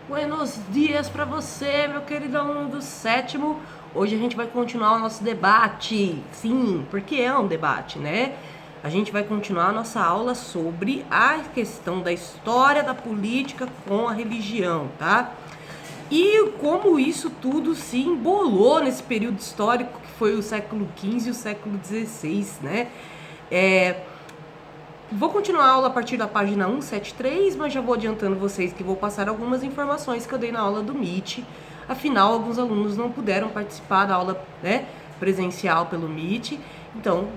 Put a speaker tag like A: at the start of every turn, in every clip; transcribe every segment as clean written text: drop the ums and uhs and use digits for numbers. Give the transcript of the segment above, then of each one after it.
A: Buenos dias para você, meu querido aluno do sétimo. Hoje a gente vai continuar o nosso debate. Sim, porque é um debate, né? A gente vai continuar a nossa aula sobre a questão da história da política com a religião, tá? E como isso tudo se embolou nesse período histórico que foi o século XV e o século XVI, né? Vou continuar a aula a partir da página 173, mas já vou adiantando vocês que vou passar algumas informações que eu dei na aula do Meet. Afinal, alguns alunos não puderam participar da aula, né, presencial pelo Meet. Então,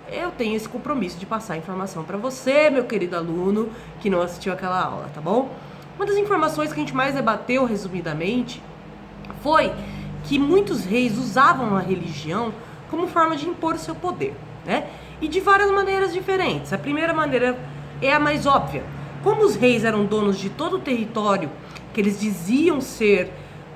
A: eu tenho esse compromisso de passar a informação para você, meu querido aluno, que não assistiu aquela aula, tá bom? Uma das informações que a gente mais debateu, resumidamente, foi que muitos reis usavam a religião como forma de impor o seu poder, né? E de várias maneiras diferentes. A primeira maneira é a mais óbvia. Como os reis eram donos de todo o território que eles diziam ser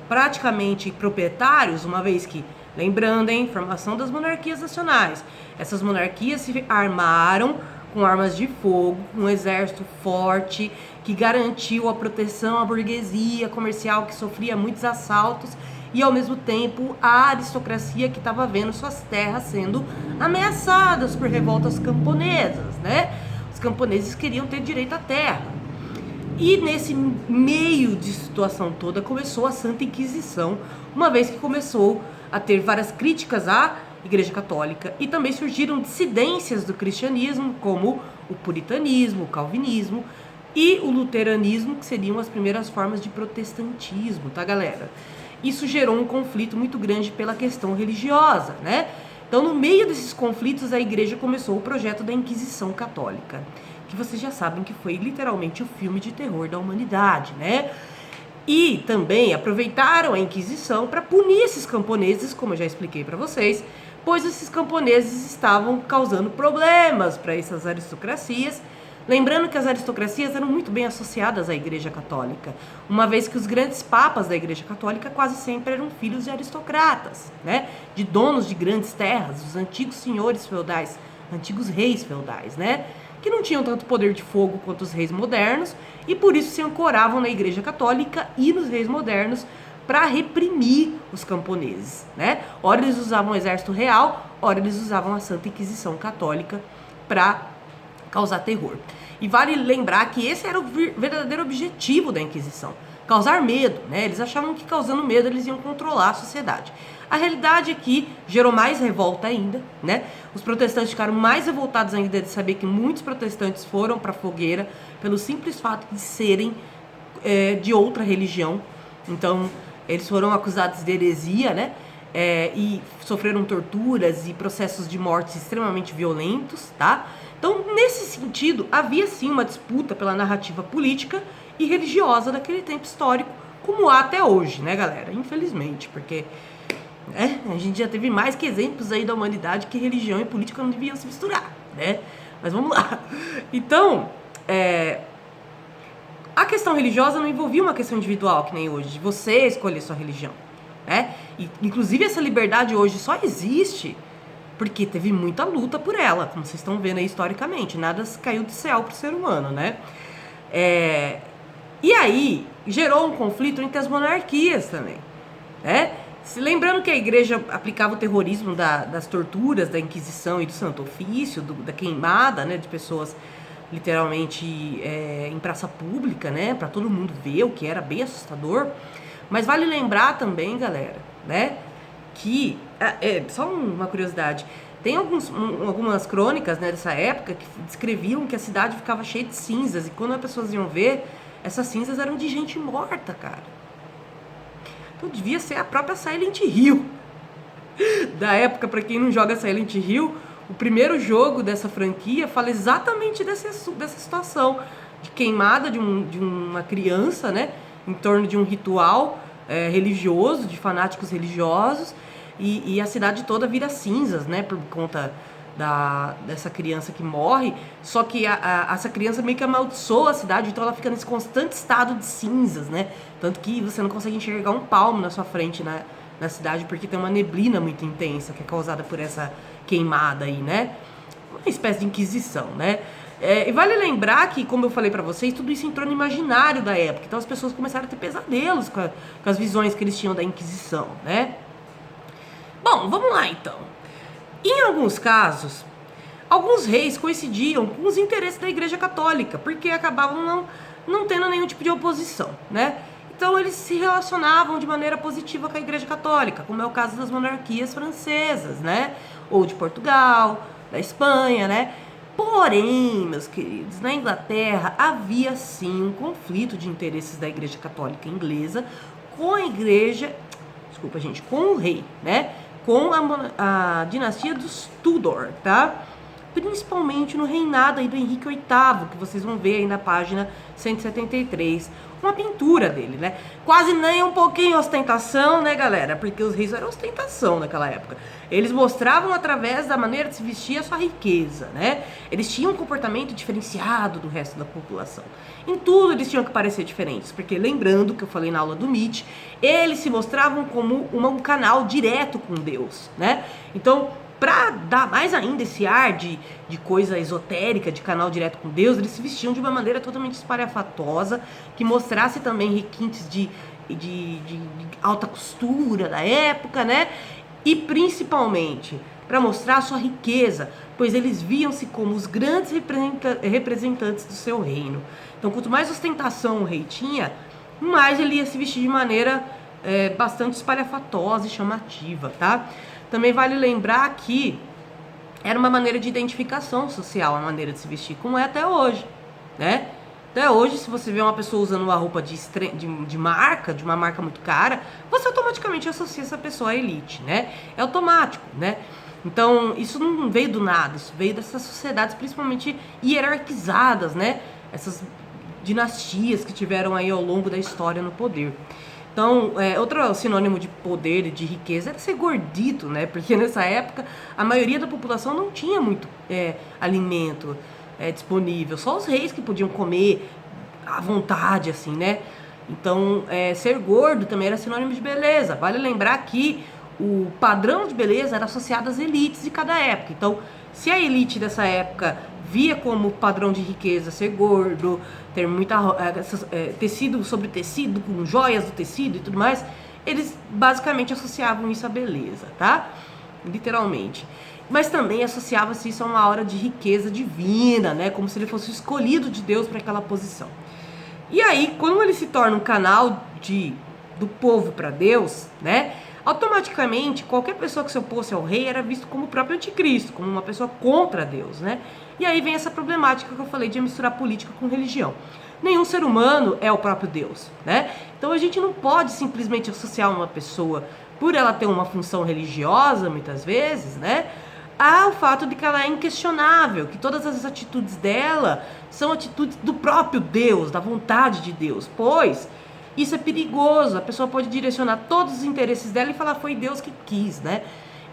A: praticamente proprietários, uma vez que, lembrando, hein, formação das monarquias nacionais, essas monarquias se armaram com armas de fogo, com um exército forte que garantiu a proteção à burguesia comercial que sofria muitos assaltos e ao mesmo tempo a aristocracia que estava vendo suas terras sendo ameaçadas por revoltas camponesas, né? Os camponeses queriam ter direito à terra. E nesse meio de situação toda começou a Santa Inquisição, uma vez que começou a ter várias críticas à Igreja Católica e também surgiram dissidências do cristianismo, como o puritanismo, o calvinismo e o luteranismo, que seriam as primeiras formas de protestantismo, tá, galera? Isso gerou um conflito muito grande pela questão religiosa, né? Então, no meio desses conflitos, a igreja começou o projeto da Inquisição Católica, que vocês já sabem que foi literalmente o filme de terror da humanidade, né? E também aproveitaram a Inquisição para punir esses camponeses, como eu já expliquei para vocês, pois esses camponeses estavam causando problemas para essas aristocracias. Lembrando que as aristocracias eram muito bem associadas à Igreja Católica, uma vez que os grandes papas da Igreja Católica quase sempre eram filhos de aristocratas, né? De donos de grandes terras, os antigos senhores feudais, antigos reis feudais, né? Que não tinham tanto poder de fogo quanto os reis modernos e por isso se ancoravam na Igreja Católica e nos reis modernos para reprimir os camponeses, né? Ora eles usavam o exército real, ora eles usavam a Santa Inquisição Católica para causar terror. E vale lembrar que esse era o verdadeiro objetivo da Inquisição, causar medo, né? Eles achavam que causando medo eles iam controlar a sociedade. A realidade é que gerou mais revolta ainda, né? Os protestantes ficaram mais revoltados ainda de saber que muitos protestantes foram para a fogueira pelo simples fato de serem de outra religião. Então, eles foram acusados de heresia, né? E sofreram torturas e processos de morte extremamente violentos, tá? Então, nesse sentido, havia sim uma disputa pela narrativa política e religiosa daquele tempo histórico, como há até hoje, né, galera? Infelizmente, porque a gente já teve mais que exemplos aí da humanidade que religião e política não deviam se misturar, né? Mas vamos lá. Então, a questão religiosa não envolvia uma questão individual, que nem hoje, de você escolher sua religião, né? E, inclusive, essa liberdade hoje só existe porque teve muita luta por ela, como vocês estão vendo aí historicamente. Nada caiu do céu pro ser humano, né? E aí, gerou um conflito entre as monarquias também, né? Lembrando que a igreja aplicava o terrorismo das torturas, da Inquisição e do Santo Ofício, da queimada, né, de pessoas literalmente em praça pública, né, para todo mundo ver, o que era bem assustador. Mas vale lembrar também, galera, né, que só uma curiosidade, tem algumas crônicas, né, dessa época que descreviam que a cidade ficava cheia de cinzas e quando as pessoas iam ver, essas cinzas eram de gente morta, cara. Então devia ser a própria Silent Hill da época. Para quem não joga Silent Hill, o primeiro jogo dessa franquia fala exatamente dessa situação de queimada de uma criança, né, em torno de um ritual religioso, de fanáticos religiosos, e a cidade toda vira cinzas, né, por conta dessa criança que morre. Só que essa criança meio que amaldiçoa a cidade, então ela fica nesse constante estado de cinzas, né? Tanto que você não consegue enxergar um palmo na sua frente na cidade, porque tem uma neblina muito intensa que é causada por essa queimada aí, né? Uma espécie de inquisição, né? E vale lembrar que, como eu falei pra vocês, tudo isso entrou no imaginário da época. Então as pessoas começaram a ter pesadelos com as visões que eles tinham da Inquisição, né? Bom, vamos lá então. Em alguns casos, alguns reis coincidiam com os interesses da Igreja Católica, porque acabavam não tendo nenhum tipo de oposição, né? Então eles se relacionavam de maneira positiva com a Igreja Católica, como é o caso das monarquias francesas, né? Ou de Portugal, da Espanha, né? Porém, meus queridos, na Inglaterra havia sim um conflito de interesses da Igreja Católica inglesa com a Igreja, desculpa gente, com o rei, né? Com a dinastia dos Tudor, tá? Principalmente no reinado aí do Henrique VIII, que vocês vão ver aí na página 173, uma pintura dele, né? Quase nem um pouquinho ostentação, né, galera? Porque os reis eram ostentação naquela época. Eles mostravam através da maneira de se vestir a sua riqueza, né? Eles tinham um comportamento diferenciado do resto da população. Em tudo eles tinham que parecer diferentes, porque lembrando que eu falei na aula do Nietzsche, eles se mostravam como um canal direto com Deus, né? Então, para dar mais ainda esse ar de coisa esotérica, de canal direto com Deus, eles se vestiam de uma maneira totalmente espalhafatosa, que mostrasse também requintes de alta costura da época, né? E principalmente para mostrar a sua riqueza, pois eles viam-se como os grandes representantes do seu reino. Então, quanto mais ostentação o rei tinha, mais ele ia se vestir de maneira bastante espalhafatosa e chamativa, tá? Também vale lembrar que era uma maneira de identificação social, a maneira de se vestir, como é até hoje, né? Até hoje, se você vê uma pessoa usando uma roupa de marca, de uma marca muito cara, você automaticamente associa essa pessoa à elite, né? É automático, né? Então, isso não veio do nada, isso veio dessas sociedades principalmente hierarquizadas, né? Essas dinastias que tiveram aí ao longo da história no poder. Então, outro sinônimo de poder e de riqueza era ser gordito, né? Porque nessa época a maioria da população não tinha muito alimento disponível. Só os reis que podiam comer à vontade, assim, né? Então, ser gordo também era sinônimo de beleza. Vale lembrar que o padrão de beleza era associado às elites de cada época. Então, se a elite dessa época via como padrão de riqueza ser gordo, ter muita tecido sobre tecido, com joias do tecido e tudo mais, eles basicamente associavam isso à beleza, tá? Literalmente. Mas também associava-se isso a uma aura de riqueza divina, né? Como se ele fosse escolhido de Deus para aquela posição. E aí, quando ele se torna um canal do povo para Deus, né? Automaticamente, qualquer pessoa que se opôsse ao rei era visto como o próprio anticristo, como uma pessoa contra Deus, né? E aí vem essa problemática que eu falei de misturar política com religião. Nenhum ser humano é o próprio Deus, né? Então a gente não pode simplesmente associar uma pessoa, por ela ter uma função religiosa, muitas vezes, né? Ao fato de que ela é inquestionável, que todas as atitudes dela são atitudes do próprio Deus, da vontade de Deus, pois isso é perigoso, a pessoa pode direcionar todos os interesses dela e falar foi Deus que quis, né?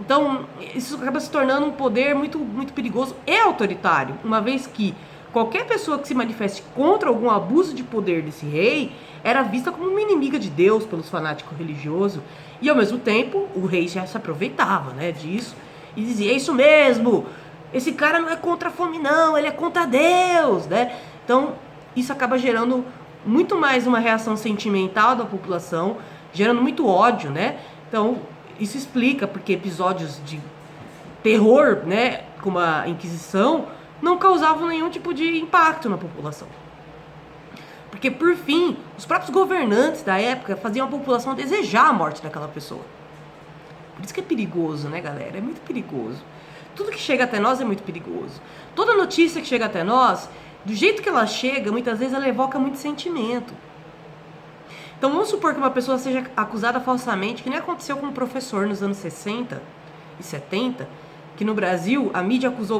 A: Então, isso acaba se tornando um poder muito, muito perigoso e autoritário, uma vez que qualquer pessoa que se manifeste contra algum abuso de poder desse rei era vista como uma inimiga de Deus pelos fanáticos religiosos, e ao mesmo tempo o rei já se aproveitava, né, disso e dizia, é isso mesmo, esse cara não é contra a fome não, ele é contra Deus, né? Então, isso acaba gerando muito mais uma reação sentimental da população, gerando muito ódio, né? Então, isso explica porque episódios de terror, né, como a Inquisição, não causavam nenhum tipo de impacto na população. Porque, por fim, os próprios governantes da época faziam a população desejar a morte daquela pessoa. Por isso que é perigoso, né, galera? É muito perigoso. Tudo que chega até nós é muito perigoso. Toda notícia que chega até nós, do jeito que ela chega, muitas vezes ela evoca muito sentimento. Então vamos supor que uma pessoa seja acusada falsamente, que nem aconteceu com um professor nos anos 60 e 70, que no Brasil a mídia acusou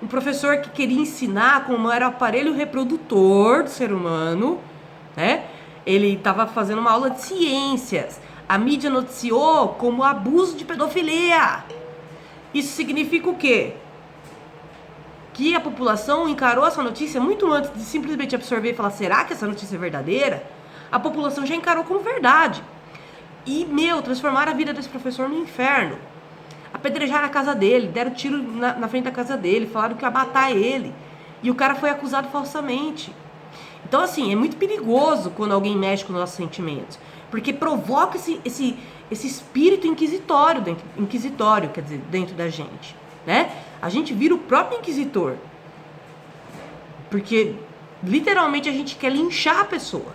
A: um professor que queria ensinar como era o aparelho reprodutor do ser humano, né? Ele estava fazendo uma aula de ciências. A mídia noticiou como abuso de pedofilia. Isso significa o quê? Que a população encarou essa notícia muito antes de simplesmente absorver e falar, será que essa notícia é verdadeira? A população já encarou como verdade. E, transformaram a vida desse professor no inferno. Apedrejaram a casa dele, deram tiro na frente da casa dele, falaram que ia matar ele. E o cara foi acusado falsamente. Então, assim, é muito perigoso quando alguém mexe com os nossos sentimentos. Porque provoca esse espírito inquisitório, quer dizer, dentro da gente, né? A gente vira o próprio inquisitor. Porque, literalmente, a gente quer linchar a pessoa.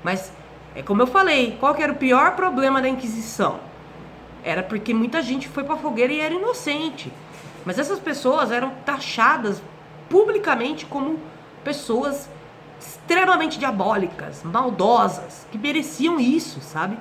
A: Mas, é como eu falei, qual que era o pior problema da Inquisição? Era porque muita gente foi pra fogueira e era inocente. Mas essas pessoas eram taxadas publicamente como pessoas extremamente diabólicas, maldosas, que mereciam isso, sabe?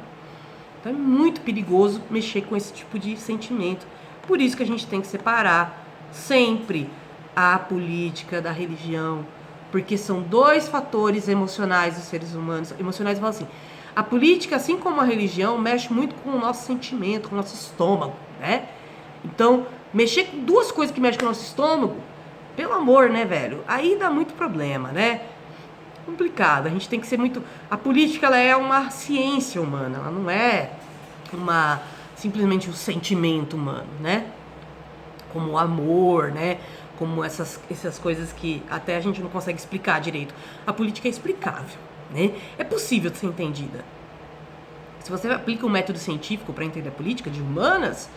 A: Então é muito perigoso mexer com esse tipo de sentimento. Por isso que a gente tem que separar sempre a política da religião, porque são dois fatores emocionais dos seres humanos. Emocionais, eu falo assim, a política, assim como a religião, mexe muito com o nosso sentimento, com o nosso estômago, né? Então, mexer com duas coisas que mexem com o nosso estômago, pelo amor, né, velho? Aí dá muito problema, né? Complicado, a gente tem que ser muito... A política, ela é uma ciência humana, ela não é simplesmente um sentimento humano, né? Como o amor, né? Como essas coisas que até a gente não consegue explicar direito. A política é explicável, né? É possível de ser entendida. Se você aplica um método científico para entender a política de humanas,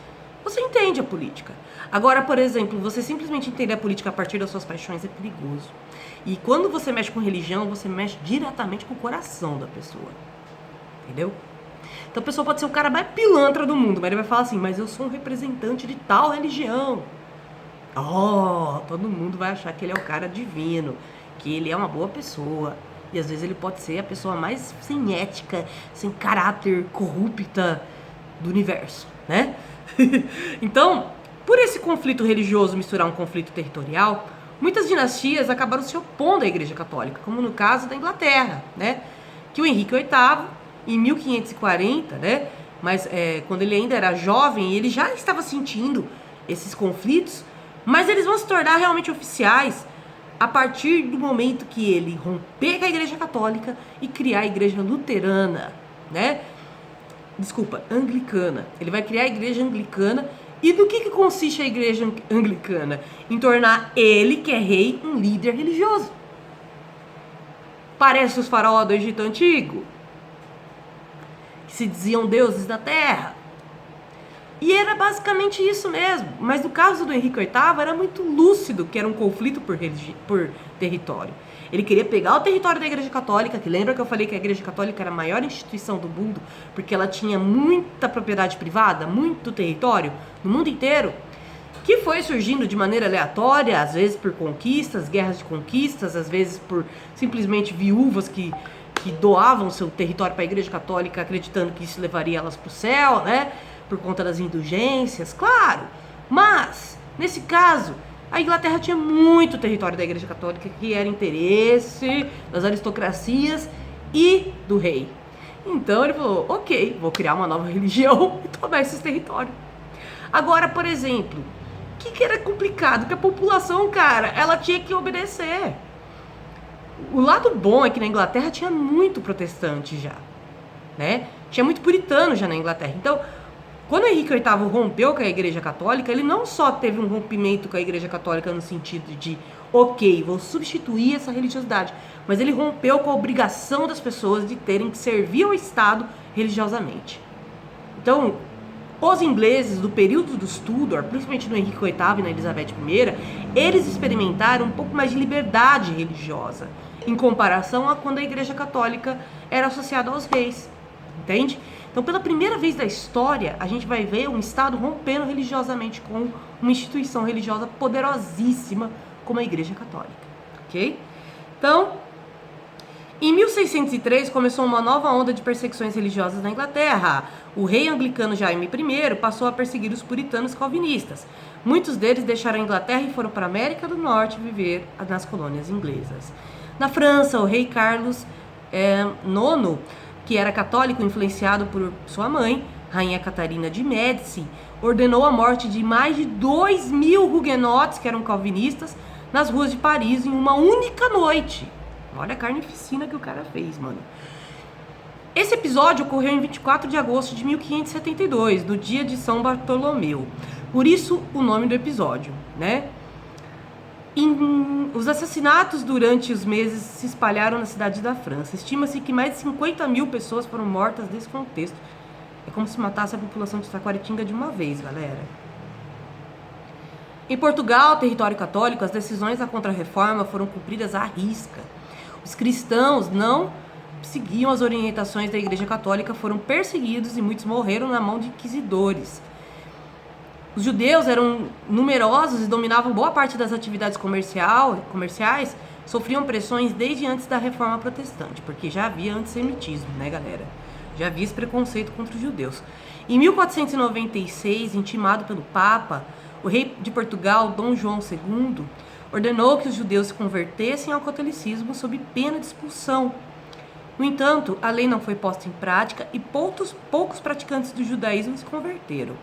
A: você entende a política. Agora, por exemplo, você simplesmente entender a política a partir das suas paixões é perigoso. E quando você mexe com religião, você mexe diretamente com o coração da pessoa. Entendeu? Então a pessoa pode ser o cara mais pilantra do mundo, mas ele vai falar assim, mas eu sou um representante de tal religião. Todo mundo vai achar que ele é o cara divino, que ele é uma boa pessoa. E às vezes ele pode ser a pessoa mais sem ética, sem caráter, corrupta do universo, né? Então, por esse conflito religioso misturar um conflito territorial, muitas dinastias acabaram se opondo à Igreja Católica, como no caso da Inglaterra, né? Que o Henrique VIII, em 1540, né? Mas quando ele ainda era jovem, ele já estava sentindo esses conflitos, mas eles vão se tornar realmente oficiais a partir do momento que ele romper com a Igreja Católica e criar a Igreja Luterana, né? Desculpa, Anglicana. Ele vai criar a Igreja Anglicana. E do que consiste a Igreja Anglicana? Em tornar ele, que é rei, um líder religioso. Parece os faraós do Egito Antigo, que se diziam deuses da terra. E era basicamente isso mesmo. Mas no caso do Henrique VIII, era muito lúcido que era um conflito por território. Ele queria pegar o território da Igreja Católica, que lembra que eu falei que a Igreja Católica era a maior instituição do mundo, porque ela tinha muita propriedade privada, muito território, no mundo inteiro, que foi surgindo de maneira aleatória, às vezes por conquistas, guerras de conquistas, às vezes por simplesmente viúvas que doavam seu território para a Igreja Católica, acreditando que isso levaria elas para o céu, né? Por conta das indulgências, claro. Mas, nesse caso, a Inglaterra tinha muito território da Igreja Católica que era interesse das aristocracias e do rei. Então ele falou, ok, vou criar uma nova religião e tomar esses territórios. Agora, por exemplo, o que era complicado? Que a população, cara, ela tinha que obedecer. O lado bom é que na Inglaterra tinha muito protestante já, né? Tinha muito puritano já na Inglaterra. Então, quando Henrique VIII rompeu com a Igreja Católica, ele não só teve um rompimento com a Igreja Católica no sentido de, ok, vou substituir essa religiosidade, mas ele rompeu com a obrigação das pessoas de terem que servir ao Estado religiosamente. Então, os ingleses do período dos Tudor, principalmente no Henrique VIII e na Elizabeth I, eles experimentaram um pouco mais de liberdade religiosa, em comparação a quando a Igreja Católica era associada aos reis, entende? Então, pela primeira vez da história, a gente vai ver um Estado rompendo religiosamente com uma instituição religiosa poderosíssima como a Igreja Católica, ok? Então, em 1603 começou uma nova onda de perseguições religiosas na Inglaterra. O rei anglicano Jaime I passou a perseguir os puritanos calvinistas. Muitos deles deixaram a Inglaterra e foram para a América do Norte viver nas colônias inglesas. Na França, o rei Carlos IX, que era católico influenciado por sua mãe, Rainha Catarina de Médici, ordenou a morte de mais de 2.000 huguenotes, que eram calvinistas, nas ruas de Paris em uma única noite. Olha a carnificina que o cara fez, mano. Esse episódio ocorreu em 24 de agosto de 1572, no dia de São Bartolomeu. Por isso o nome do episódio, né? Os assassinatos durante os meses se espalharam na cidade da França. Estima-se que mais de 50 mil pessoas foram mortas nesse contexto. É como se matasse a população de Taquaritinga de uma vez, galera. Em Portugal, território católico, as decisões da Contra-Reforma foram cumpridas à risca. Os cristãos não seguiam as orientações da Igreja Católica, foram perseguidos e muitos morreram na mão de inquisidores. Os judeus eram numerosos e dominavam boa parte das atividades comerciais, sofriam pressões desde antes da Reforma Protestante, porque já havia antissemitismo, né, galera? Já havia esse preconceito contra os judeus. Em 1496, intimado pelo Papa, o rei de Portugal, Dom João II, ordenou que os judeus se convertessem ao catolicismo sob pena de expulsão. No entanto, a lei não foi posta em prática e poucos praticantes do judaísmo se converteram.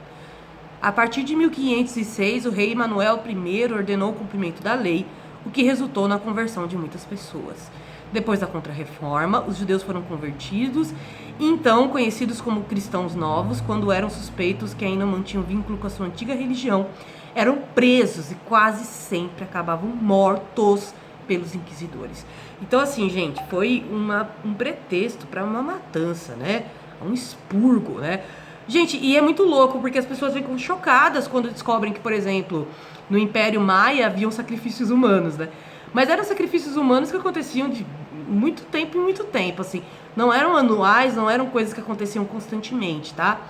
A: A partir de 1506, o rei Manuel I ordenou o cumprimento da lei, o que resultou na conversão de muitas pessoas. Depois da Contra-Reforma, os judeus foram convertidos, então conhecidos como cristãos novos, quando eram suspeitos que ainda mantinham vínculo com a sua antiga religião, eram presos e quase sempre acabavam mortos pelos inquisidores. Então, assim, gente, foi um pretexto para uma matança, né? Um expurgo, né? Gente, e é muito louco, porque as pessoas ficam chocadas quando descobrem que, por exemplo, no Império Maia haviam sacrifícios humanos, né? Mas eram sacrifícios humanos que aconteciam de muito tempo em muito tempo, assim. Não eram anuais, não eram coisas que aconteciam constantemente, tá?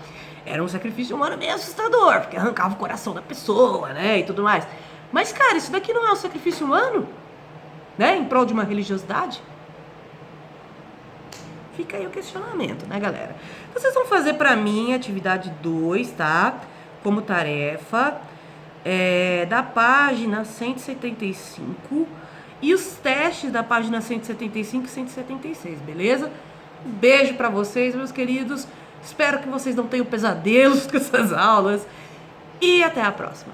A: Era um sacrifício humano meio assustador, porque arrancava o coração da pessoa, né, e tudo mais. Mas, cara, isso daqui não é um sacrifício humano? Né? Em prol de uma religiosidade? Fica aí o questionamento, né, galera? Vocês vão fazer pra mim atividade 2, tá? Como tarefa, da página 175 e os testes da página 175 e 176, beleza? Um beijo pra vocês, meus queridos. Espero que vocês não tenham pesadelos com essas aulas. E até a próxima.